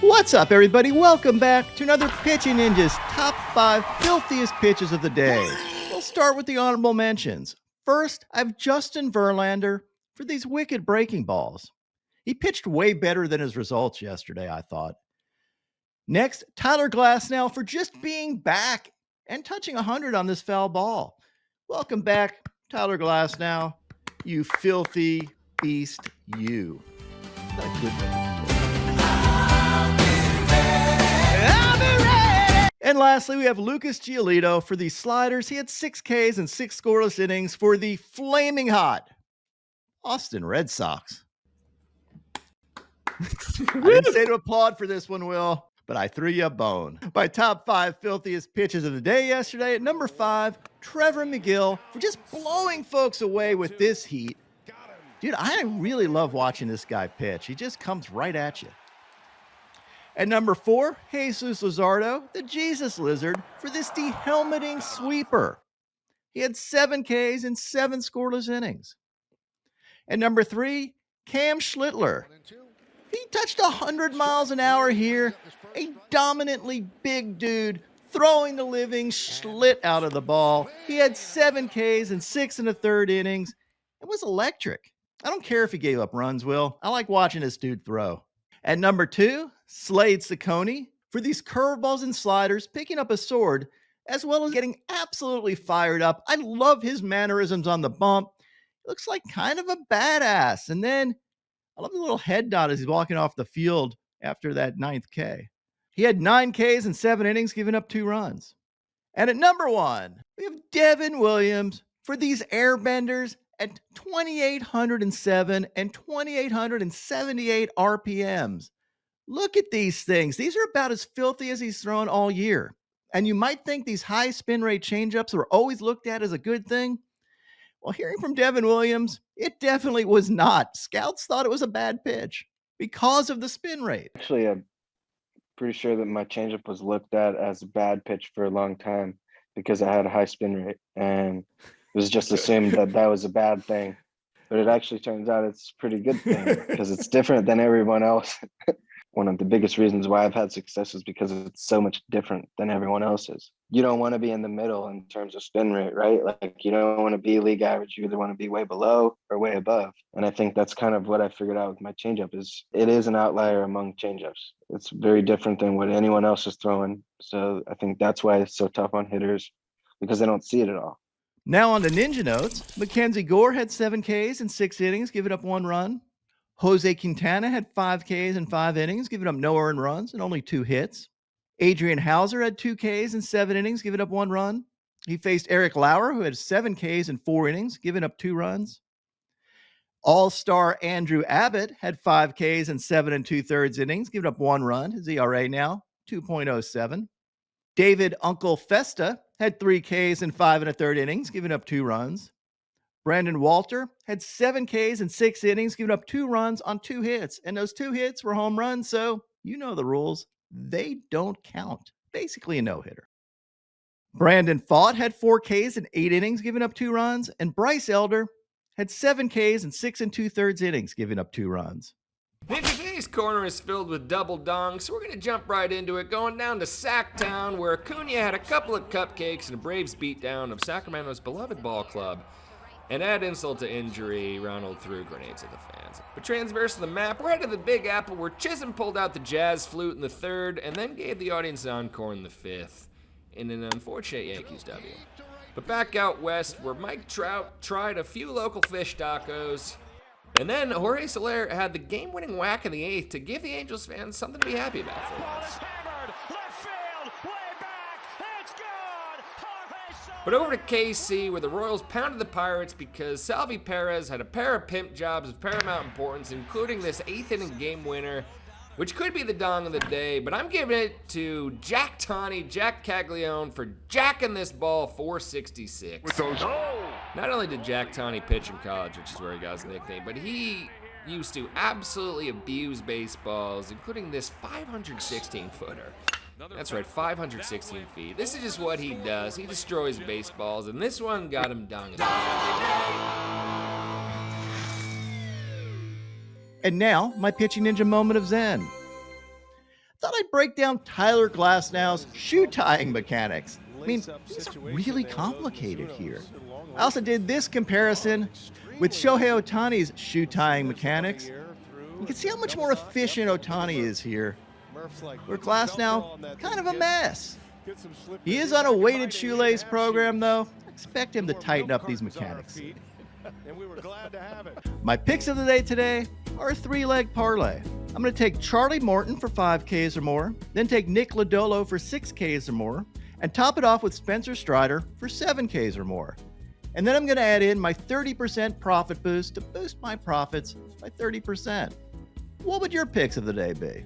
What's up, everybody? Welcome back to another Pitching Ninjas Top 5 Filthiest Pitches of the Day. We'll start with the honorable mentions. First, I have Justin Verlander for these wicked breaking balls. He pitched way better than his results yesterday, I thought. Next, Tyler Glasnow for just being back and touching 100 on this foul ball. Welcome back, Tyler Glasnow, you filthy beast, you. Is that a good thing? And lastly, we have Lucas Giolito for the Sliders. He had 6 Ks and 6 scoreless innings for the flaming hot Boston Red Sox. I didn't say to applaud for this one, Will, but I threw you a bone. My top 5 filthiest pitches of the day yesterday. At number 5, Trevor Megill for just blowing folks away with this heat. Dude, I really love watching this guy pitch. He just comes right at you. At number 4, Jesus Luzardo, the Jesus Lizard, for this dehelmeting sweeper. He had 7 Ks and 7 scoreless innings. At number 3, Cam Schlittler. He touched 100 miles an hour here. A dominantly big dude throwing the living schlit out of the ball. He had 7 Ks and 6 1/3 innings. It was electric. I don't care if he gave up runs, Will. I like watching this dude throw. At number 2, Slade Cecconi for these curveballs and sliders, picking up a sword, as well as getting absolutely fired up. I love his mannerisms on the bump. He looks like kind of a badass. And then I love the little head nod as he's walking off the field after that 9th K. He had 9 Ks and 7 innings, giving up 2 runs. And at number 1, we have Devin Williams for these Airbenders at 2,807 and 2,878 RPMs. Look at these things. These are about as filthy as he's thrown all year. And you might think these high spin rate changeups were always looked at as a good thing. Well, hearing from Devin Williams, it definitely was not. Scouts thought it was a bad pitch because of the spin rate. Actually, I'm pretty sure that my changeup was looked at as a bad pitch for a long time because I had a high spin rate, and it was just assumed that that was a bad thing. But it actually turns out it's a pretty good thing because it's different than everyone else. One of the biggest reasons why I've had success is because it's so much different than everyone else's. You don't want to be in the middle in terms of spin rate, right? Like, you don't want to be league average. You either want to be way below or way above. And I think that's kind of what I figured out with my changeup is it is an outlier among changeups. It's very different than what anyone else is throwing. So I think that's why it's so tough on hitters, because they don't see it at all. Now on to Ninja Notes. Mackenzie Gore had 7 Ks and 6 innings, giving up 1 run. Jose Quintana had 5 Ks and 5 innings, giving up no earned runs and only 2 hits. Adrian Hauser had 2 Ks and 7 innings, giving up 1 run. He faced Eric Lauer, who had 7 Ks and 4 innings, giving up 2 runs. All-star Andrew Abbott had 5 Ks and 7 2/3 innings, giving up 1 run. His ERA now 2.07. David Uncle Festa had 3 Ks and 5 1/3 innings, giving up 2 runs. Brandon Walter had 7 Ks and 6 innings, giving up 2 runs on 2 hits. And those 2 hits were home runs, so you know the rules. They don't count. Basically a no-hitter. Brandon Fott had 4 Ks and 8 innings, giving up 2 runs. And Bryce Elder had 7 Ks and 6 2/3 innings, giving up 2 runs. Today's corner is filled with double dongs, so we're going to jump right into it, going down to Sacktown, where Acuna had a couple of cupcakes and a Braves beatdown of Sacramento's beloved ball club. And add insult to injury, Ronald threw grenades at the fans. But transverse to the map, right to the Big Apple, where Chisholm pulled out the jazz flute in the 3rd and then gave the audience an encore in the 5th, in an unfortunate Yankees W. But back out west, where Mike Trout tried a few local fish tacos, and then Jorge Soler had the game-winning whack in the 8th to give the Angels fans something to be happy about for once. But over to KC, where the Royals pounded the Pirates because Salvi Perez had a pair of pimp jobs of paramount importance, including this 8th inning game winner, which could be the dong of the day, but I'm giving it to Jack Caglione for jacking this ball 466. Not only did Jack Tawney pitch in college, which is where he got his nickname, but he used to absolutely abuse baseballs, including this 516-footer. That's right, 516 feet. This is just what he does. He destroys baseballs, and this one got him done. And now, my pitching ninja moment of zen. thought I'd break down Tyler Glasnow's shoe tying mechanics. I mean, it's really complicated here. I also did this comparison with Shohei Ohtani's shoe tying mechanics. You can see how much more efficient Ohtani is here, where Glasnow, kind of a mess. He is on a weighted shoelace program, though. I expect him to tighten up these mechanics. My picks of the day today are a 3-leg parlay. I'm going to take Charlie Morton for 5Ks or more, then take Nick Lodolo for 6Ks or more, and top it off with Spencer Strider for 7Ks or more. And then I'm going to add in my 30% profit boost to boost my profits by 30%. What would your picks of the day be?